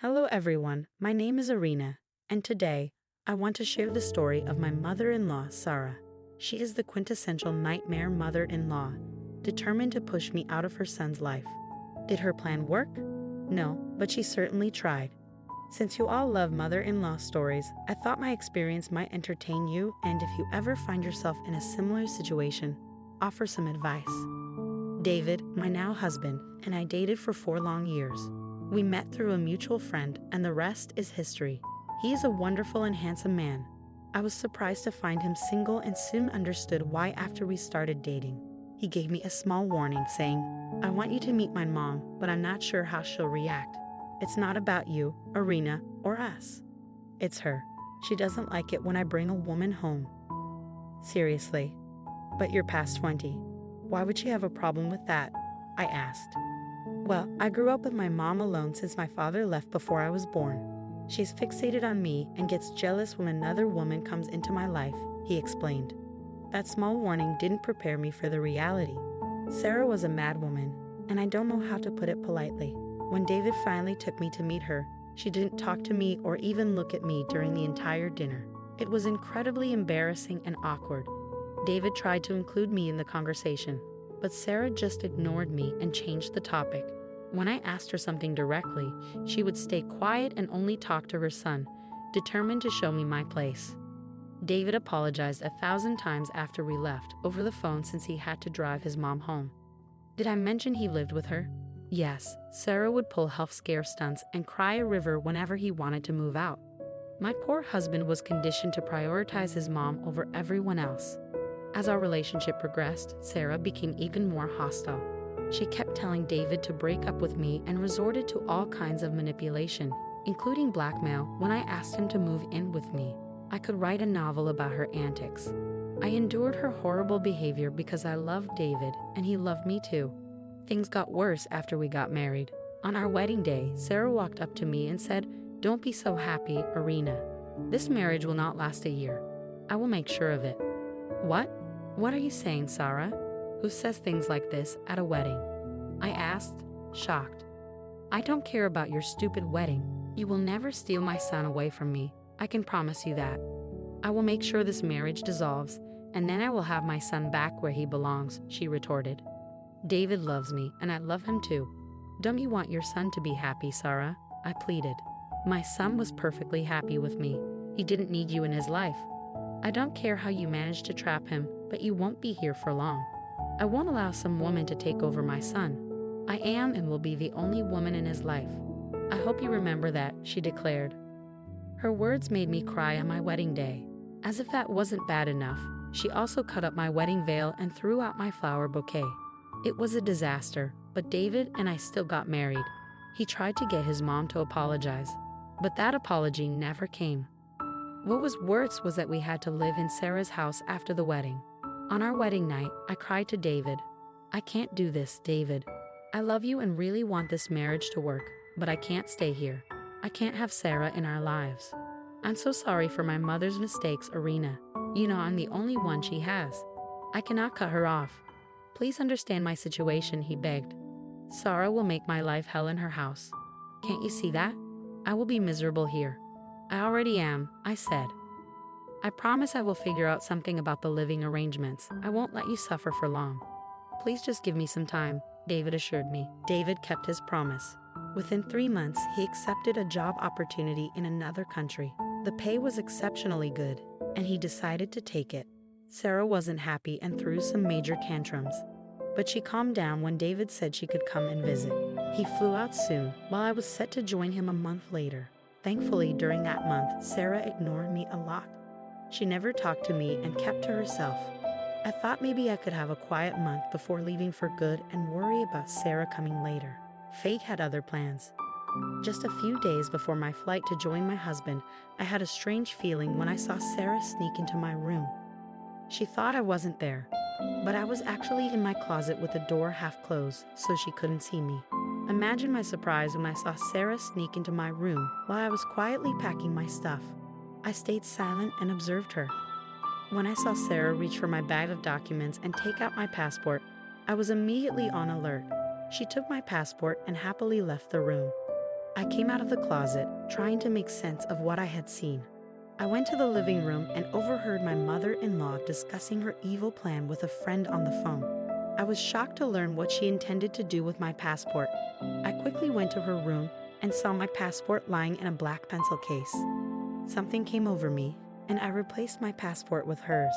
Hello everyone, my name is Arena, and today, I want to share the story of my mother-in-law, Sara. She is the quintessential nightmare mother-in-law, determined to push me out of her son's life. Did her plan work? No, but she certainly tried. Since you all love mother-in-law stories, I thought my experience might entertain you, and if you ever find yourself in a similar situation, offer some advice. David, my now husband, and I dated for 4 long years. We met through a mutual friend, and the rest is history. He is a wonderful and handsome man. I was surprised to find him single and soon understood why after we started dating. He gave me a small warning saying, "I want you to meet my mom, but I'm not sure how she'll react. It's not about you, Arena, or us. It's her. She doesn't like it when I bring a woman home." Seriously? But you're past 20. Why would she have a problem with that? I asked. Well, I grew up with my mom alone since my father left before I was born. She's fixated on me and gets jealous when another woman comes into my life, he explained. That small warning didn't prepare me for the reality. Sara was a mad woman, and I don't know how to put it politely. When David finally took me to meet her, she didn't talk to me or even look at me during the entire dinner. It was incredibly embarrassing and awkward. David tried to include me in the conversation, but Sara just ignored me and changed the topic. When I asked her something directly, she would stay quiet and only talk to her son, determined to show me my place. David apologized 1,000 times after we left over the phone since he had to drive his mom home. Did I mention he lived with her? Yes, Sara would pull health scare stunts and cry a river whenever he wanted to move out. My poor husband was conditioned to prioritize his mom over everyone else. As our relationship progressed, Sara became even more hostile. She kept telling David to break up with me and resorted to all kinds of manipulation, including blackmail when I asked him to move in with me. I could write a novel about her antics. I endured her horrible behavior because I loved David and he loved me too. Things got worse after we got married. On our wedding day, Sara walked up to me and said, "Don't be so happy, Arena. This marriage will not last a year. I will make sure of it." What? What are you saying, Sara? Who says things like this at a wedding? I asked, shocked. I don't care about your stupid wedding. You will never steal my son away from me. I can promise you that. I will make sure this marriage dissolves, and then I will have my son back where he belongs, she retorted. David loves me, and I love him too. Don't you want your son to be happy, Sara? I pleaded. My son was perfectly happy with me. He didn't need you in his life. I don't care how you managed to trap him, but you won't be here for long. I won't allow some woman to take over my son. I am and will be the only woman in his life. I hope you remember that, she declared. Her words made me cry on my wedding day. As if that wasn't bad enough, she also cut up my wedding veil and threw out my flower bouquet. It was a disaster, but David and I still got married. He tried to get his mom to apologize, but that apology never came. What was worse was that we had to live in Sara's house after the wedding. On our wedding night, I cried to David. I can't do this, David. I love you and really want this marriage to work, but I can't stay here. I can't have Sara in our lives. I'm so sorry for my mother's mistakes, Arena. You know I'm the only one she has. I cannot cut her off. Please understand my situation, he begged. Sara will make my life hell in her house. Can't you see that? I will be miserable here. I already am, I said. I promise I will figure out something about the living arrangements. I won't let you suffer for long. Please just give me some time, David assured me. David kept his promise. Within 3 months, he accepted a job opportunity in another country. The pay was exceptionally good, and he decided to take it. Sara wasn't happy and threw some major tantrums. But she calmed down when David said she could come and visit. He flew out soon, while I was set to join him a month later. Thankfully, during that month, Sara ignored me a lot. She never talked to me and kept to herself. I thought maybe I could have a quiet month before leaving for good and worry about Sara coming later. Fate had other plans. Just a few days before my flight to join my husband, I had a strange feeling when I saw Sara sneak into my room. She thought I wasn't there, but I was actually in my closet with the door half closed so she couldn't see me. Imagine my surprise when I saw Sara sneak into my room while I was quietly packing my stuff. I stayed silent and observed her. When I saw Sara reach for my bag of documents and take out my passport, I was immediately on alert. She took my passport and happily left the room. I came out of the closet, trying to make sense of what I had seen. I went to the living room and overheard my mother-in-law discussing her evil plan with a friend on the phone. I was shocked to learn what she intended to do with my passport. I quickly went to her room and saw my passport lying in a black pencil case. Something came over me, and I replaced my passport with hers.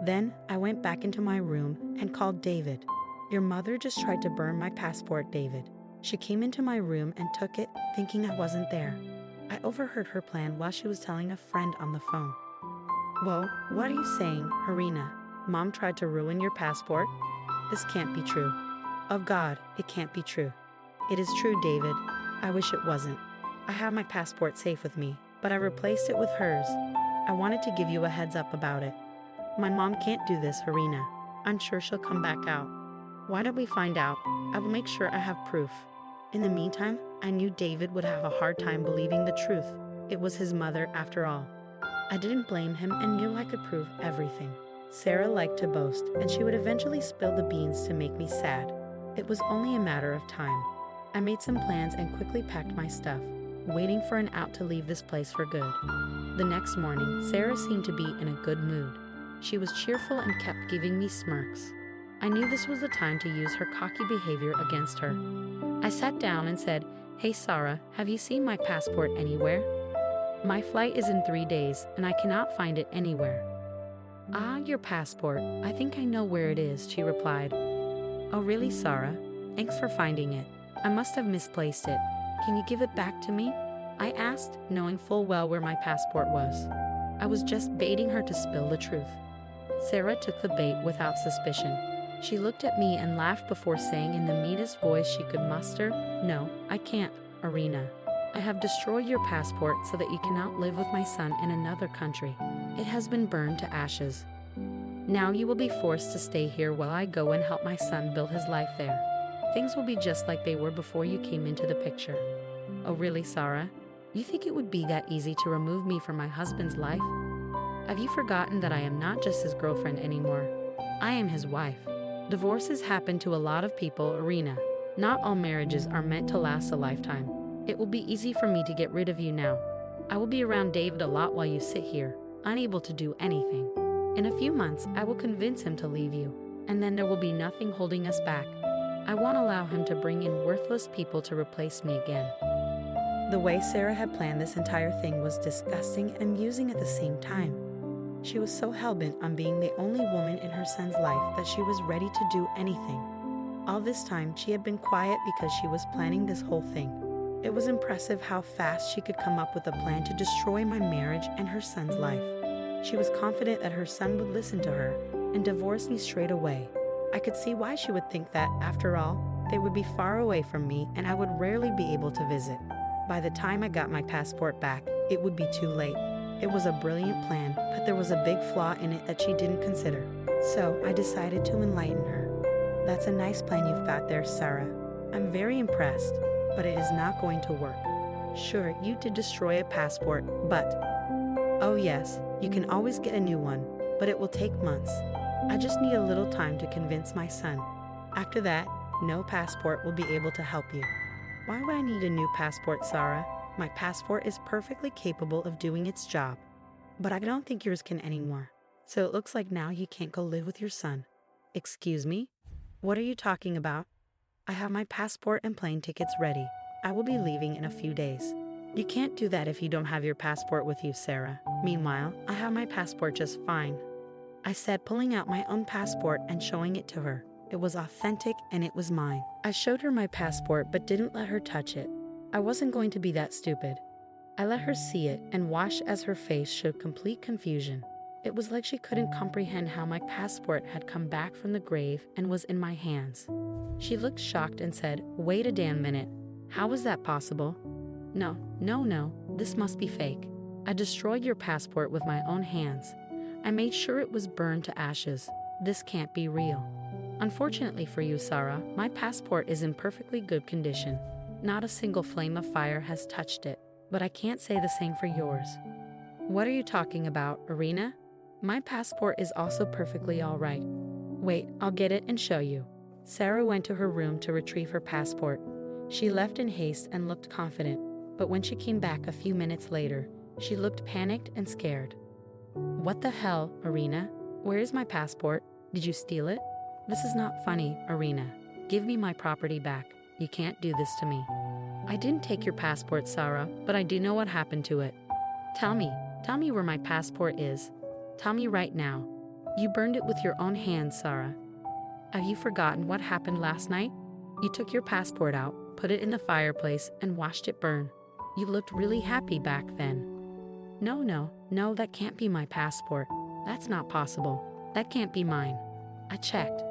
Then I went back into my room and called David. "Your mother just tried to burn my passport, David. She came into my room and took it, thinking I wasn't there." I overheard her plan while she was telling a friend on the phone. "Whoa, what are you saying, Harina? Mom tried to ruin your passport? This can't be true. Oh God, it can't be true." "It is true, David. I wish it wasn't. I have my passport safe with me, but I replaced it with hers. I wanted to give you a heads up about it. My mom can't do this, Harina. I'm sure she'll come back out. Why don't we find out? I will make sure I have proof." In the meantime, I knew David would have a hard time believing the truth. It was his mother after all. I didn't blame him and knew I could prove everything. Sara liked to boast, and she would eventually spill the beans to make me sad. It was only a matter of time. I made some plans and quickly packed my stuff, waiting for an out to leave this place for good. The next morning, Sara seemed to be in a good mood. She was cheerful and kept giving me smirks. I knew this was the time to use her cocky behavior against her. I sat down and said, "Hey Sara, have you seen my passport anywhere? My flight is in 3 days and I cannot find it anywhere." "Ah, your passport. I think I know where it is," she replied. "Oh really, Sara? Thanks for finding it. I must have misplaced it. Can you give it back to me?" I asked, knowing full well where my passport was. I was just baiting her to spill the truth. Sara took the bait without suspicion. She looked at me and laughed before saying in the meanest voice she could muster, "No, I can't, Arena. I have destroyed your passport so that you cannot live with my son in another country. It has been burned to ashes. Now you will be forced to stay here while I go and help my son build his life there. Things will be just like they were before you came into the picture." "Oh really, Sara? You think it would be that easy to remove me from my husband's life? Have you forgotten that I am not just his girlfriend anymore? I am his wife. Divorces happen to a lot of people, Arena. Not all marriages are meant to last a lifetime. It will be easy for me to get rid of you now. I will be around David a lot while you sit here, unable to do anything. In a few months, I will convince him to leave you, and then there will be nothing holding us back. I won't allow him to bring in worthless people to replace me again." The way Sara had planned this entire thing was disgusting and amusing at the same time. She was so hell-bent on being the only woman in her son's life that she was ready to do anything. All this time, she had been quiet because she was planning this whole thing. It was impressive how fast she could come up with a plan to destroy my marriage and her son's life. She was confident that her son would listen to her and divorce me straight away. I could see why she would think that, after all, they would be far away from me and I would rarely be able to visit. By the time I got my passport back, it would be too late. It was a brilliant plan, but there was a big flaw in it that she didn't consider. So I decided to enlighten her. "That's a nice plan you've got there, Sara. I'm very impressed, but it is not going to work. Sure, you did destroy a passport, but... Oh yes, you can always get a new one, but it will take months. I just need a little time to convince my son. After that, no passport will be able to help you." "Why would I need a new passport, Sara? My passport is perfectly capable of doing its job. But I don't think yours can anymore. So it looks like now you can't go live with your son." "Excuse me? What are you talking about? I have my passport and plane tickets ready. I will be leaving in a few days." "You can't do that if you don't have your passport with you, Sara. Meanwhile, I have my passport just fine," I said, pulling out my own passport and showing it to her. It was authentic and it was mine. I showed her my passport but didn't let her touch it. I wasn't going to be that stupid. I let her see it and watched as her face showed complete confusion. It was like she couldn't comprehend how my passport had come back from the grave and was in my hands. She looked shocked and said, "Wait a damn minute. How is that possible?" No, this must be fake. I destroyed your passport with my own hands. I made sure it was burned to ashes. This can't be real." "Unfortunately for you, Sara, my passport is in perfectly good condition. Not a single flame of fire has touched it, but I can't say the same for yours." "What are you talking about, Arena? My passport is also perfectly all right. Wait, I'll get it and show you." Sara went to her room to retrieve her passport. She left in haste and looked confident, but when she came back a few minutes later, she looked panicked and scared. What the hell, Irina? Where is my passport? Did you steal it? This is not funny, Irina. Give me my property back. You can't do this to me. I didn't take your passport, Sara, but I do know what happened to it. Tell me where my passport is. Tell me right now. You burned it with your own hands, Sara. Have you forgotten what happened last night? You took your passport out, put it in the fireplace, and watched it burn. You looked really happy back then. No, that can't be my passport. That's not possible. That can't be mine. I checked.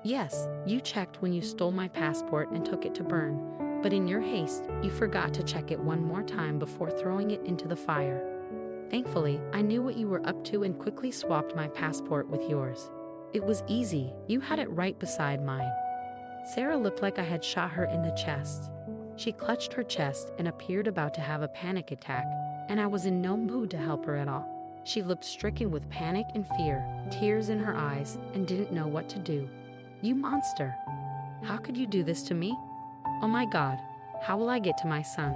Yes, you checked when you stole my passport and took it to burn, but in your haste, you forgot to check it one more time before throwing it into the fire. Thankfully, I knew what you were up to and quickly swapped my passport with yours. It was easy. You had it right beside mine. Sara looked like I had shot her in the chest. She clutched her chest and appeared about to have a panic attack, and I was in no mood to help her at all. She looked stricken with panic and fear, tears in her eyes, and didn't know what to do. You monster! How could you do this to me? Oh my God, how will I get to my son?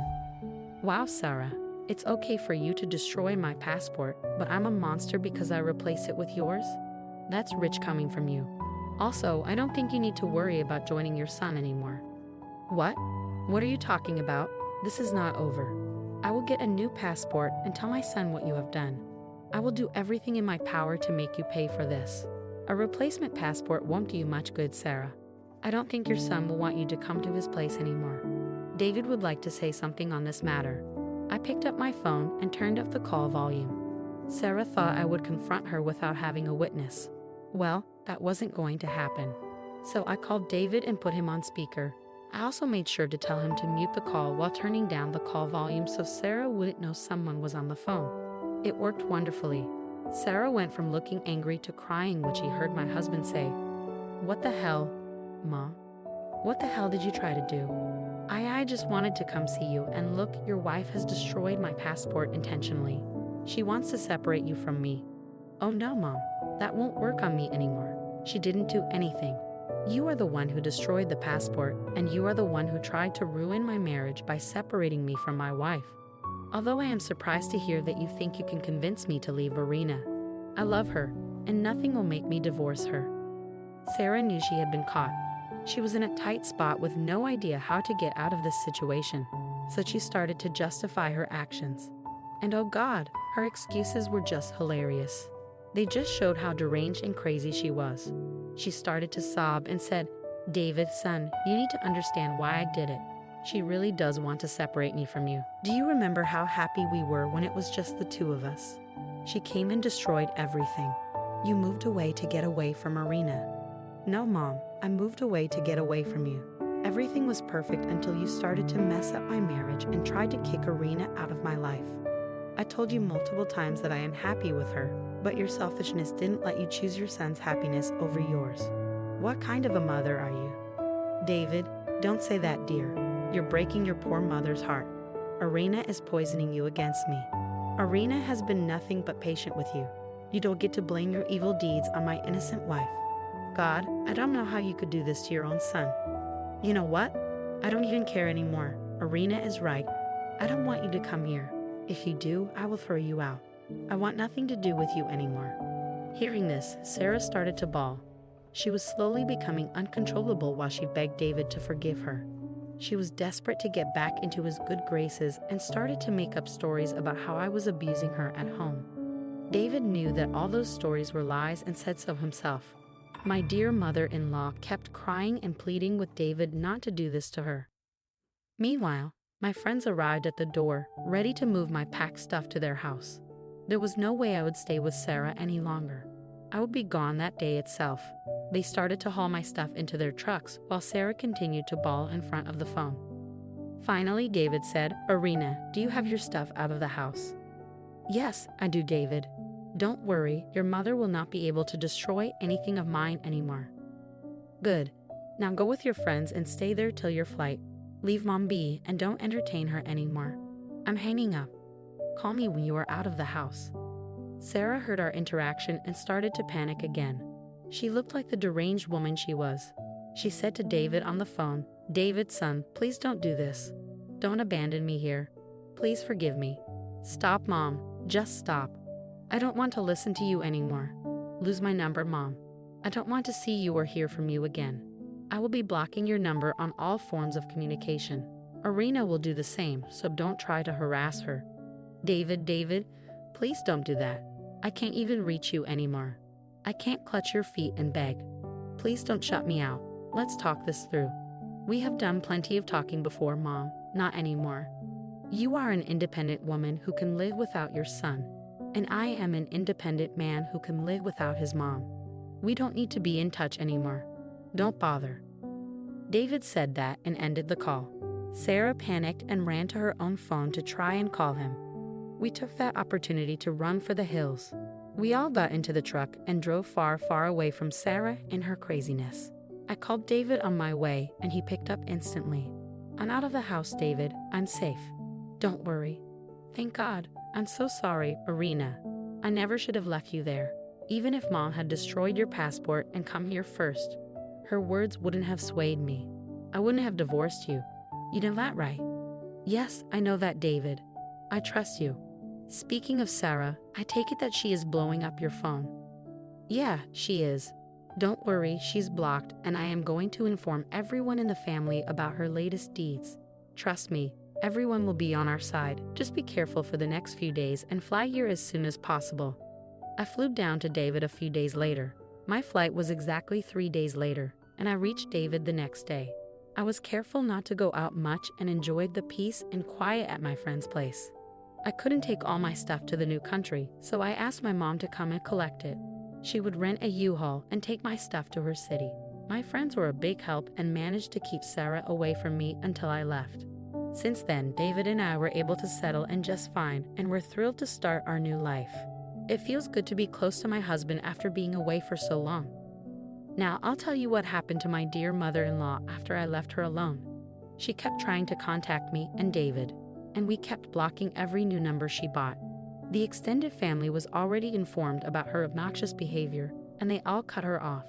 Wow, Sara, it's okay for you to destroy my passport, but I'm a monster because I replace it with yours? That's rich coming from you. Also, I don't think you need to worry about joining your son anymore. What? What are you talking about? This is not over. I will get a new passport and tell my son what you have done. I will do everything in my power to make you pay for this. A replacement passport won't do you much good, Sara. I don't think your son will want you to come to his place anymore. David would like to say something on this matter. I picked up my phone and turned up the call volume. Sara thought I would confront her without having a witness. Well, that wasn't going to happen. So I called David and put him on speaker. I also made sure to tell him to mute the call while turning down the call volume so Sara wouldn't know someone was on the phone. It worked wonderfully. Sara went from looking angry to crying when she heard my husband say, "What the hell, Ma? What the hell did you try to do? I just wanted to come see you, and look, your wife has destroyed my passport intentionally. She wants to separate you from me." "Oh no, Mom, that won't work on me anymore. She didn't do anything. You are the one who destroyed the passport, and you are the one who tried to ruin my marriage by separating me from my wife. Although I am surprised to hear that you think you can convince me to leave Irina. I love her, and nothing will make me divorce her." Sara knew she had been caught. She was in a tight spot with no idea how to get out of this situation, so she started to justify her actions. And oh God, her excuses were just hilarious. They just showed how deranged and crazy she was. She started to sob and said, "David, son, you need to understand why I did it. She really does want to separate me from you. Do you remember how happy we were when it was just the two of us? She came and destroyed everything. You moved away to get away from Irina." "No, Mom, I moved away to get away from you. Everything was perfect until you started to mess up my marriage and tried to kick Irina out of my life. I told you multiple times that I am happy with her, but your selfishness didn't let you choose your son's happiness over yours. What kind of a mother are you?" "David, don't say that, dear. You're breaking your poor mother's heart. Irina is poisoning you against me. Irina has been nothing but patient with you. You don't get to blame your evil deeds on my innocent wife. God, I don't know how you could do this to your own son. You know what? I don't even care anymore. Irina is right. I don't want you to come here. If you do, I will throw you out. I want nothing to do with you anymore." Hearing this, Sara started to bawl. She was slowly becoming uncontrollable while she begged David to forgive her. She was desperate to get back into his good graces and started to make up stories about how I was abusing her at home. David knew that all those stories were lies and said so himself. My dear mother-in-law kept crying and pleading with David not to do this to her. Meanwhile, my friends arrived at the door, ready to move my packed stuff to their house. There was no way I would stay with Sara any longer. I would be gone that day itself. They started to haul my stuff into their trucks while Sara continued to bawl in front of the phone. Finally, David said, "Irina, do you have your stuff out of the house?" "Yes, I do, David. Don't worry, your mother will not be able to destroy anything of mine anymore." "Good. Now go with your friends and stay there till your flight. Leave Mom be and don't entertain her anymore. I'm hanging up. Call me when you are out of the house." Sara heard our interaction and started to panic again. She looked like the deranged woman she was. She said to David on the phone, David, son, please don't do this. Don't abandon me here. Please forgive me. Stop, Mom. Just stop. I don't want to listen to you anymore. Lose my number, Mom. I don't want to see you or hear from you again. I will be blocking your number on all forms of communication. Arena will do the same, so don't try to harass her. David, please don't do that. I can't even reach you anymore. I can't clutch your feet and beg. Please don't shut me out. Let's talk this through. We have done plenty of talking before, Mom. Not anymore. You are an independent woman who can live without your son, and I am an independent man who can live without his mom. We don't need to be in touch anymore. Don't bother. David said that and ended the call. Sara panicked and ran to her own phone to try and call him. We took that opportunity to run for the hills. We all got into the truck and drove far, far away from Sara and her craziness. I called David on my way and he picked up instantly. I'm out of the house, David. I'm safe. Don't worry. Thank God. I'm so sorry, Arena. I never should have left you there. Even if Mom had destroyed your passport and come here first, her words wouldn't have swayed me. I wouldn't have divorced you. You know that, right? Yes, I know that, David. I trust you. Speaking of Sara, I take it that she is blowing up your phone. Yeah, she is. Don't worry, she's blocked, and I am going to inform everyone in the family about her latest deeds. Trust me, everyone will be on our side. Just be careful for the next few days and fly here as soon as possible. I flew down to David a few days later. My flight was exactly 3 days later, and I reached David the next day. I was careful not to go out much and enjoyed the peace and quiet at my friend's place. I couldn't take all my stuff to the new country, so I asked my mom to come and collect it. She would rent a U-Haul and take my stuff to her city. My friends were a big help and managed to keep Sara away from me until I left. Since then, David and I were able to settle in just fine, and we're thrilled to start our new life. It feels good to be close to my husband after being away for so long. Now, I'll tell you what happened to my dear mother-in-law after I left her alone. She kept trying to contact me and David, and we kept blocking every new number she bought. The extended family was already informed about her obnoxious behavior, and they all cut her off.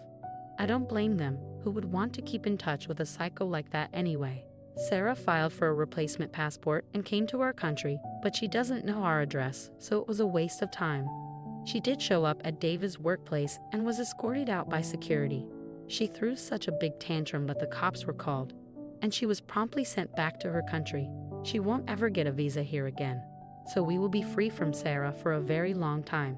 I don't blame them. Who would want to keep in touch with a psycho like that anyway? Sara filed for a replacement passport and came to our country, but she doesn't know our address, so it was a waste of time. She did show up at David's workplace and was escorted out by security. She threw such a big tantrum that the cops were called, and she was promptly sent back to her country. She won't ever get a visa here again, so we will be free from Sara for a very long time.